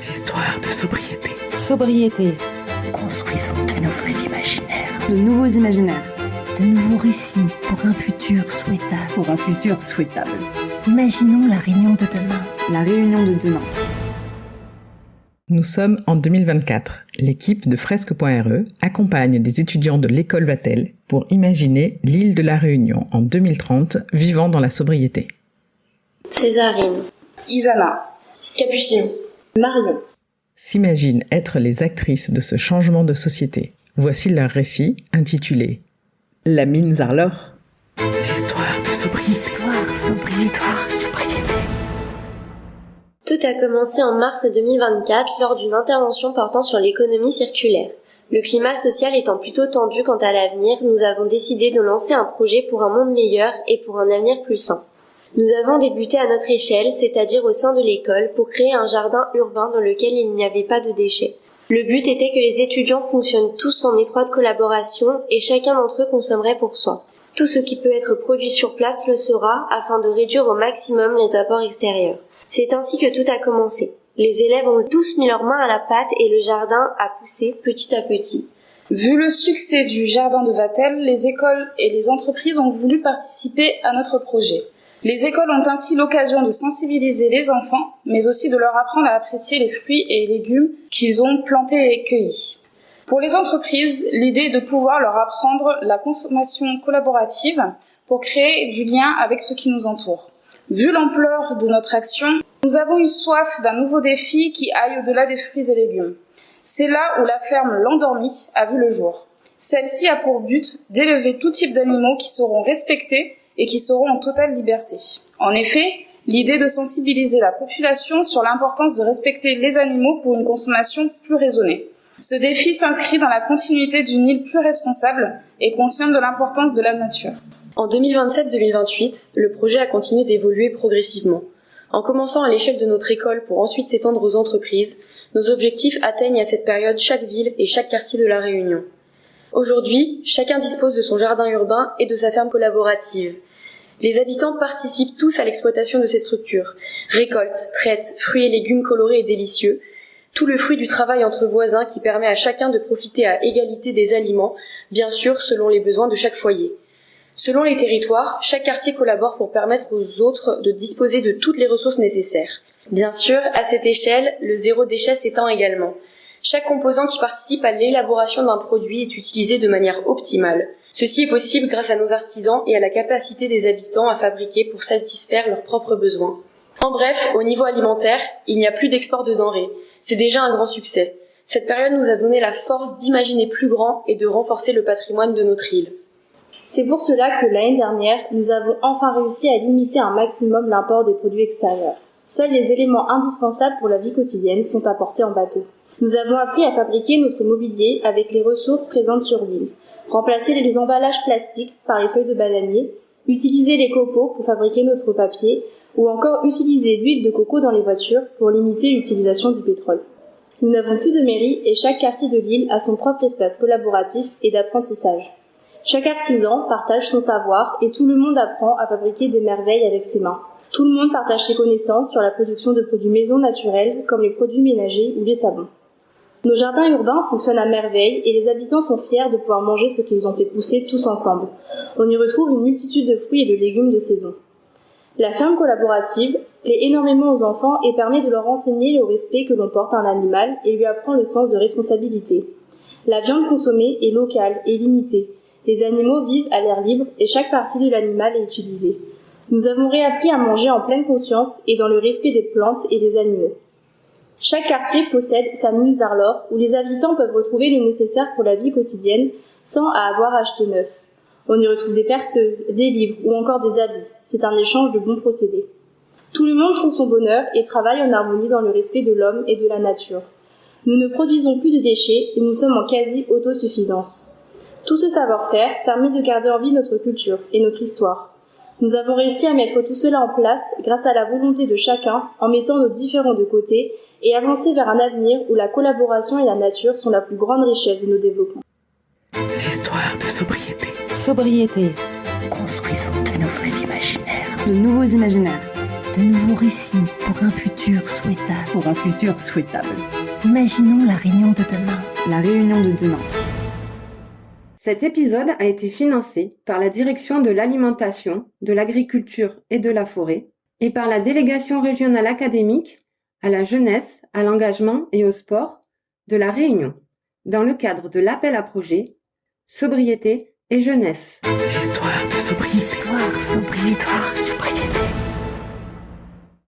Histoires de sobriété. Sobriété. Construisons de nouveaux imaginaires. De nouveaux imaginaires. De nouveaux récits pour un futur souhaitable. Pour un futur souhaitable. Imaginons la réunion de demain. La réunion de demain. Nous sommes en 2024. L'équipe de Fresque.re accompagne des étudiants de l'école Vatel pour imaginer l'île de la Réunion en 2030 vivant dans la sobriété. Césarine, Isana, Capucine, Marion S'imaginent être les actrices de ce changement de société. Voici leur récit intitulé « La mine Zarlor ». Histoires de sobriété. Histoire, sobriété. Tout a commencé en mars 2024 lors d'une intervention portant sur l'économie circulaire. Le climat social étant plutôt tendu quant à l'avenir, nous avons décidé de lancer un projet pour un monde meilleur et pour un avenir plus sain. Nous avons débuté à notre échelle, c'est-à-dire au sein de l'école, pour créer un jardin urbain dans lequel il n'y avait pas de déchets. Le but était que les étudiants fonctionnent tous en étroite collaboration et chacun d'entre eux consommerait pour soi. Tout ce qui peut être produit sur place le sera, afin de réduire au maximum les apports extérieurs. C'est ainsi que tout a commencé. Les élèves ont tous mis leurs mains à la pâte et le jardin a poussé petit à petit. Vu le succès du jardin de Vatel, les écoles et les entreprises ont voulu participer à notre projet. Les écoles ont ainsi l'occasion de sensibiliser les enfants, mais aussi de leur apprendre à apprécier les fruits et légumes qu'ils ont plantés et cueillis. Pour les entreprises, l'idée est de pouvoir leur apprendre la consommation collaborative pour créer du lien avec ce qui nous entoure. Vu l'ampleur de notre action, nous avons eu soif d'un nouveau défi qui aille au-delà des fruits et légumes. C'est là où la ferme L'Endormie a vu le jour. Celle-ci a pour but d'élever tout type d'animaux qui seront respectés et qui seront en totale liberté. En effet, l'idée est de sensibiliser la population sur l'importance de respecter les animaux pour une consommation plus raisonnée. Ce défi s'inscrit dans la continuité d'une île plus responsable et consciente de l'importance de la nature. En 2027-2028, le projet a continué d'évoluer progressivement. En commençant à l'échelle de notre école pour ensuite s'étendre aux entreprises, nos objectifs atteignent à cette période chaque ville et chaque quartier de la Réunion. Aujourd'hui, chacun dispose de son jardin urbain et de sa ferme collaborative. Les habitants participent tous à l'exploitation de ces structures, récoltent, traitent, fruits et légumes colorés et délicieux, tout le fruit du travail entre voisins qui permet à chacun de profiter à égalité des aliments, bien sûr selon les besoins de chaque foyer. Selon les territoires, chaque quartier collabore pour permettre aux autres de disposer de toutes les ressources nécessaires. Bien sûr, à cette échelle, le zéro déchet s'étend également. Chaque composant qui participe à l'élaboration d'un produit est utilisé de manière optimale. Ceci est possible grâce à nos artisans et à la capacité des habitants à fabriquer pour satisfaire leurs propres besoins. En bref, au niveau alimentaire, il n'y a plus d'export de denrées. C'est déjà un grand succès. Cette période nous a donné la force d'imaginer plus grand et de renforcer le patrimoine de notre île. C'est pour cela que l'année dernière, nous avons enfin réussi à limiter un maximum l'import des produits extérieurs. Seuls les éléments indispensables pour la vie quotidienne sont apportés en bateau. Nous avons appris à fabriquer notre mobilier avec les ressources présentes sur l'île, remplacer les emballages plastiques par les feuilles de bananier, utiliser les copeaux pour fabriquer notre papier, ou encore utiliser l'huile de coco dans les voitures pour limiter l'utilisation du pétrole. Nous n'avons plus de mairie et chaque quartier de l'île a son propre espace collaboratif et d'apprentissage. Chaque artisan partage son savoir et tout le monde apprend à fabriquer des merveilles avec ses mains. Tout le monde partage ses connaissances sur la production de produits maison naturels comme les produits ménagers ou les savons. Nos jardins urbains fonctionnent à merveille et les habitants sont fiers de pouvoir manger ce qu'ils ont fait pousser tous ensemble. On y retrouve une multitude de fruits et de légumes de saison. La ferme collaborative plaît énormément aux enfants et permet de leur enseigner le respect que l'on porte à un animal et lui apprend le sens de responsabilité. La viande consommée est locale et limitée. Les animaux vivent à l'air libre et chaque partie de l'animal est utilisée. Nous avons réappris à manger en pleine conscience et dans le respect des plantes et des animaux. Chaque quartier possède sa mine Zarlor où les habitants peuvent retrouver le nécessaire pour la vie quotidienne sans avoir acheté neuf. On y retrouve des perceuses, des livres ou encore des habits. C'est un échange de bons procédés. Tout le monde trouve son bonheur et travaille en harmonie dans le respect de l'homme et de la nature. Nous ne produisons plus de déchets et nous sommes en quasi-autosuffisance. Tout ce savoir-faire permet de garder en vie notre culture et notre histoire. Nous avons réussi à mettre tout cela en place grâce à la volonté de chacun en mettant nos différends de côté et avancer vers un avenir où la collaboration et la nature sont la plus grande richesse de nos développements. Histoires de sobriété. Sobriété. Construisons de nouveaux imaginaires. De nouveaux imaginaires. De nouveaux récits pour un futur souhaitable. Pour un futur souhaitable. Imaginons la réunion de demain. La réunion de demain. Cet épisode a été financé par la Direction de l'Alimentation, de l'Agriculture et de la Forêt et par la Délégation régionale académique à la jeunesse, à l'engagement et au sport de La Réunion, dans le cadre de l'appel à projet Sobriété et jeunesse. Histoires de sobriété. Histoire, sobriété.